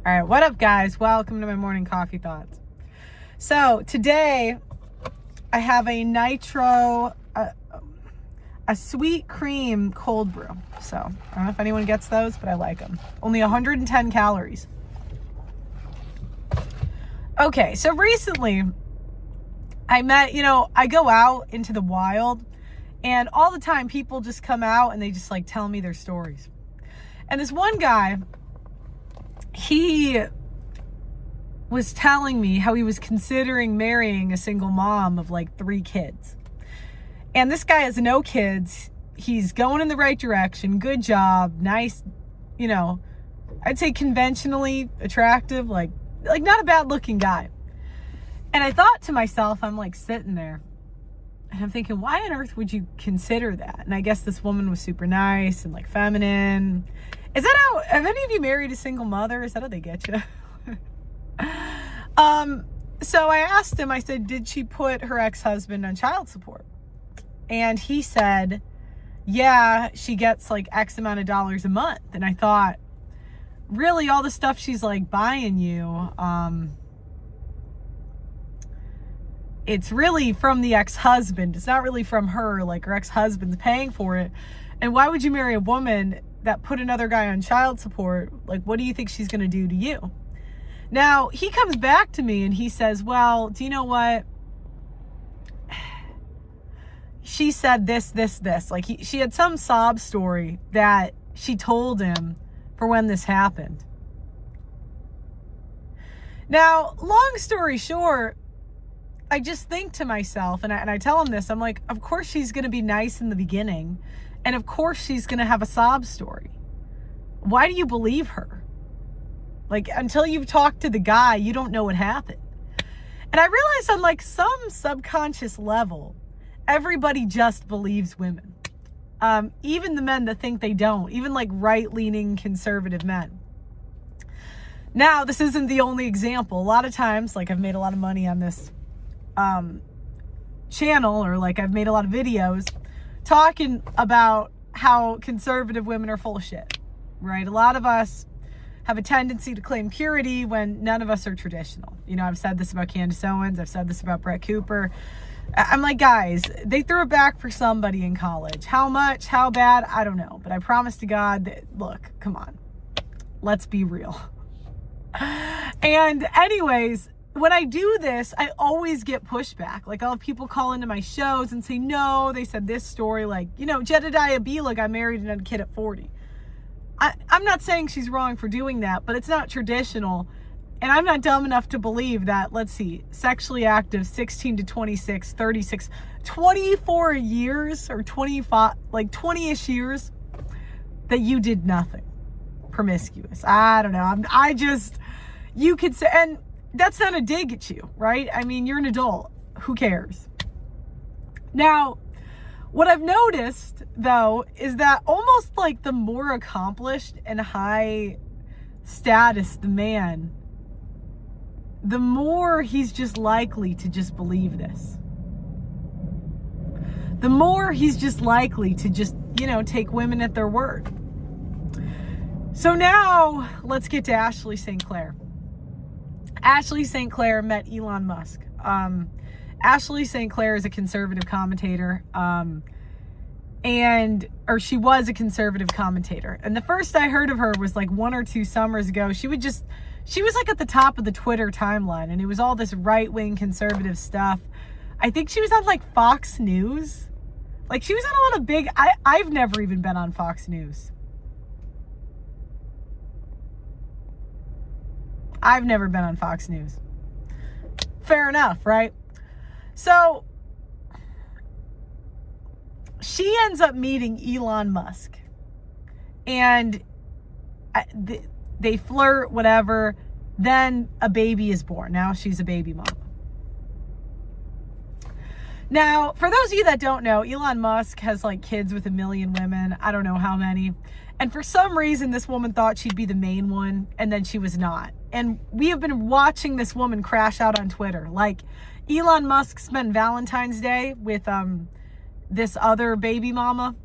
All right, what up, guys? Welcome to my morning coffee thoughts. So today I have a nitro, a sweet cream cold brew. So I don't know if anyone gets those, but I like them. Only 110 calories. Okay, so recently I met, I go out into the wild and all the time people just come out and they just like tell me their stories. And this one guy, he was telling me how he was considering marrying a single mom of like 3 kids. And this guy has no kids. He's going in the right direction. Good job. Nice, I'd say conventionally attractive, like not a bad looking guy. And I thought to myself, I'm like sitting there and I'm thinking, why on earth would you consider that? And I guess this woman was super nice and like feminine. Is that how, have any of you married a single mother? Is that how they get you? So I asked him, I said, did she put her ex-husband on child support? And he said, yeah, she gets like X amount of dollars a month. And I thought, really, all the stuff she's like buying you, it's really from the ex-husband. It's not really from her, like her ex-husband's paying for it. And why would you marry a woman that put another guy on child support? Like, what do you think she's going to do to you? Now, he comes back to me and he says, well, do you know what? She said this. Like, she had some sob story that she told him for when this happened. Now, long story short, I just think to myself, and I tell him this, I'm like, of course she's going to be nice in the beginning. And of course she's going to have a sob story. Why do you believe her? Like, until you've talked to the guy, you don't know what happened. And I realized on like some subconscious level, everybody just believes women. Even the men that think they don't, even like right-leaning conservative men. Now, this isn't the only example. A lot of times, like I've made a lot of money on this channel, or like I've made a lot of videos talking about how conservative women are full of shit, right? A lot of us have a tendency to claim purity when none of us are traditional. I've said this about Candace Owens. I've said this about Brett Cooper. I'm like, guys, they threw it back for somebody in college. How much, how bad, I don't know. But I promise to God that, look, come on, let's be real. And anyways, when I do this, I always get pushback. Like, I'll have people call into my shows and say, no, they said this story. Like, Jedediah Bila got married and had a kid at 40. I'm not saying she's wrong for doing that, but it's not traditional. And I'm not dumb enough to believe that, let's see, sexually active, 16 to 26, 36, 24 years or 25, like 20-ish years that you did nothing. Promiscuous. I don't know. You could say, and that's not a dig at you, right? I mean, you're an adult. Who cares? Now, what I've noticed, though, is that almost like the more accomplished and high status the man, the more he's just likely to just believe this. The more he's just likely to just, take women at their word. So now, let's get to Ashley St. Clair. Ashley St. Clair met Elon Musk. Ashley St. Clair is a conservative commentator, or she was a conservative commentator. And the first I heard of her was like 1 or 2 summers ago. She was like at the top of the Twitter timeline, and it was all this right-wing conservative stuff. I think she was on like Fox News. Like, she was on a lot of big, I've never even been on Fox News. I've never been on Fox News. Fair enough, right? So she ends up meeting Elon Musk, and they flirt, whatever. Then a baby is born. Now she's a baby mom. Now, for those of you that don't know, Elon Musk has like kids with 1 million women. I don't know how many. And for some reason, this woman thought she'd be the main one, and then she was not. And we have been watching this woman crash out on Twitter. Like, Elon Musk spent Valentine's Day with this other baby mama,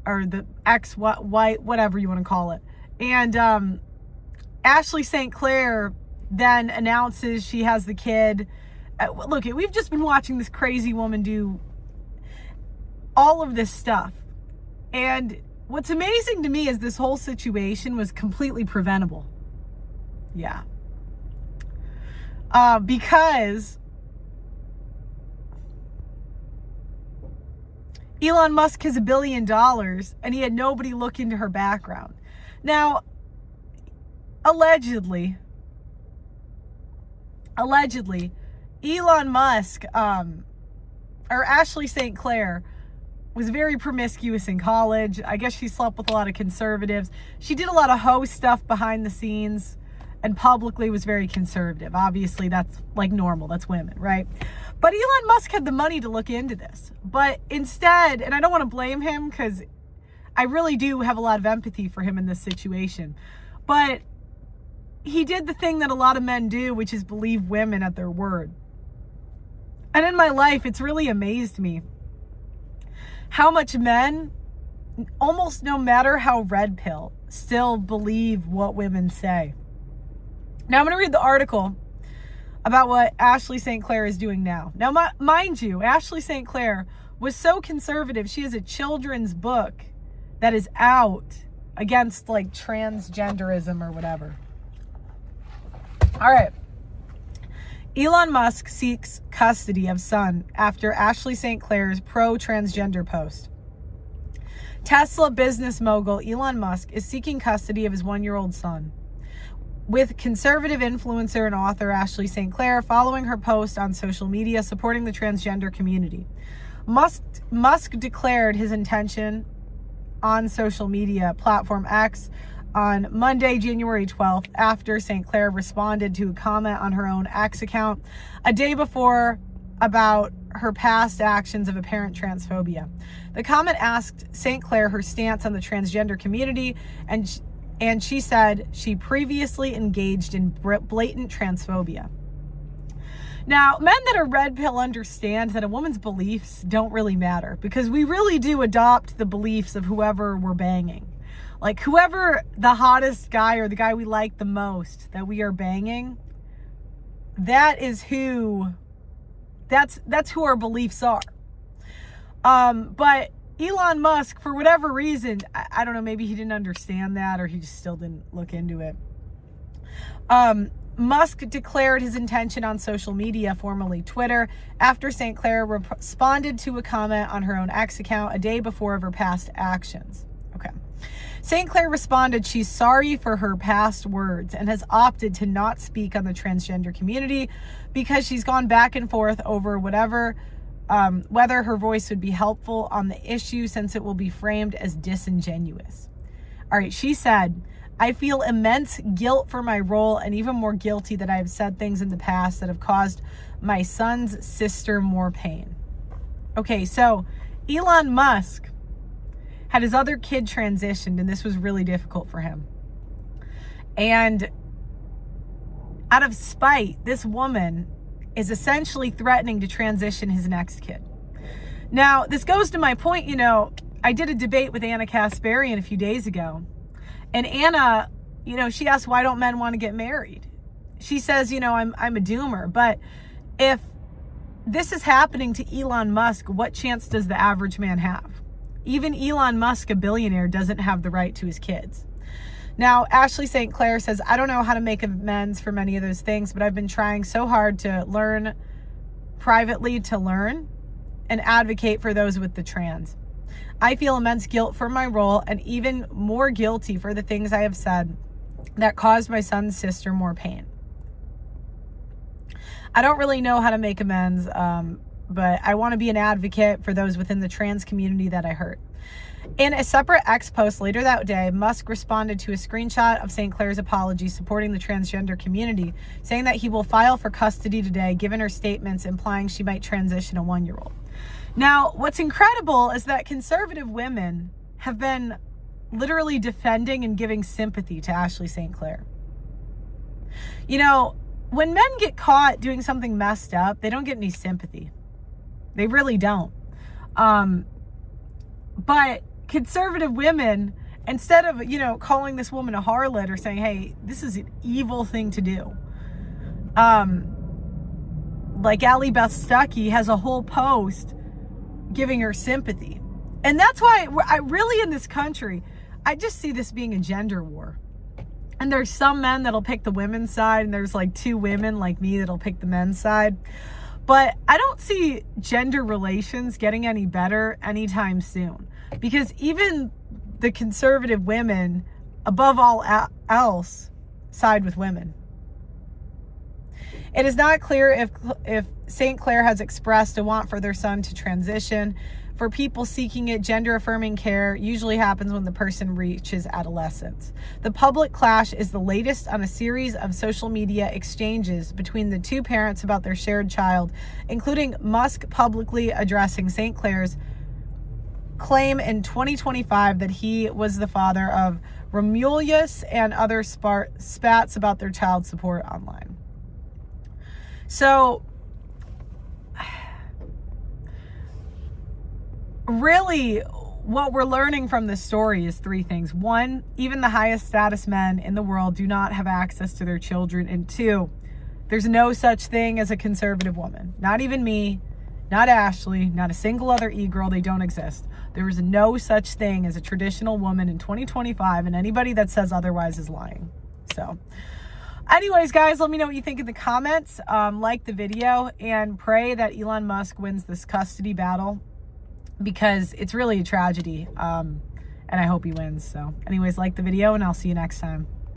or the ex-wife, whatever you want to call it. And Ashley St. Clair then announces she has the kid. Look, we've just been watching this crazy woman do all of this stuff. And what's amazing to me is this whole situation was completely preventable. Yeah. Because Elon Musk has $1 billion and he had nobody look into her background. Now, allegedly, Elon Musk, or Ashley St. Clair, was very promiscuous in college. I guess she slept with a lot of conservatives. She did a lot of hoe stuff behind the scenes and publicly was very conservative. Obviously, that's like normal. That's women, right? But Elon Musk had the money to look into this. But instead, and I don't want to blame him because I really do have a lot of empathy for him in this situation. But he did the thing that a lot of men do, which is believe women at their word. And in my life, it's really amazed me how much men, almost no matter how red pill, still believe what women say. Now I'm going to read the article about what Ashley St. Clair is doing now. Now, mind you, Ashley St. Clair was so conservative. She has a children's book that is out against like transgenderism or whatever. All right. Elon Musk seeks custody of son after Ashley St. Clair's pro-transgender post. Tesla business mogul Elon Musk is seeking custody of his 1-year-old son, with conservative influencer and author Ashley St. Clair following her post on social media supporting the transgender community. Musk declared his intention on social media platform X on Monday, January 12th, after St. Clair responded to a comment on her own X account a day before about her past actions of apparent transphobia. The comment asked St. Clair her stance on the transgender community, and she said she previously engaged in blatant transphobia. Now, men that are red pill understand that a woman's beliefs don't really matter because we really do adopt the beliefs of whoever we're banging. Like whoever the hottest guy or the guy we like the most that we are banging, that's who our beliefs are. But Elon Musk, for whatever reason, I don't know, maybe he didn't understand that or he just still didn't look into it. Musk declared his intention on social media, formerly Twitter, after St. Clair responded to a comment on her own X account a day before of her past actions. Okay. St. Clair responded she's sorry for her past words and has opted to not speak on the transgender community because she's gone back and forth over whether her voice would be helpful on the issue since it will be framed as disingenuous. All right, she said, I feel immense guilt for my role and even more guilty that I have said things in the past that have caused my son's sister more pain. Okay, so Elon Musk had his other kid transitioned, and this was really difficult for him. And out of spite, this woman is essentially threatening to transition his next kid. Now, this goes to my point, I did a debate with Anna Kasparian a few days ago. And Anna, she asked, why don't men want to get married? She says, I'm a doomer. But if this is happening to Elon Musk, what chance does the average man have? Even Elon Musk, a billionaire, doesn't have the right to his kids. Now, Ashley St. Clair says, I don't know how to make amends for many of those things, but I've been trying so hard to learn privately to learn and advocate for those with the trans. I feel immense guilt for my role and even more guilty for the things I have said that caused my son's sister more pain. I don't really know how to make amends, but I want to be an advocate for those within the trans community that I hurt. In a separate X post later that day, Musk responded to a screenshot of St. Clair's apology supporting the transgender community, saying that he will file for custody today, given her statements implying she might transition a 1-year-old. Now, what's incredible is that conservative women have been literally defending and giving sympathy to Ashley St. Clair. When men get caught doing something messed up, they don't get any sympathy. They really don't. But conservative women instead of, calling this woman a harlot or saying, hey, this is an evil thing to do. Like Allie Beth Stuckey has a whole post giving her sympathy. And that's why I really, in this country, I just see this being a gender war. And there's some men that'll pick the women's side, and there's like 2 women like me that'll pick the men's side. But I don't see gender relations getting any better anytime soon, because even the conservative women, above all else, side with women. It is not clear if St. Clair has expressed a want for their son to transition. For people seeking it, gender-affirming care usually happens when the person reaches adolescence. The public clash is the latest on a series of social media exchanges between the 2 parents about their shared child, including Musk publicly addressing St. Clair's claim in 2025 that he was the father of Romulus, and other spats about their child support online. So, really, what we're learning from this story is 3 things. 1, even the highest status men in the world do not have access to their children. And 2, there's no such thing as a conservative woman. Not even me, not Ashley, not a single other e-girl. They don't exist. There is no such thing as a traditional woman in 2025, and anybody that says otherwise is lying. So, anyways, guys, let me know what you think in the comments. Like the video, and pray that Elon Musk wins this custody battle, because it's really a tragedy. And I hope he wins. So anyways, like the video, and I'll see you next time.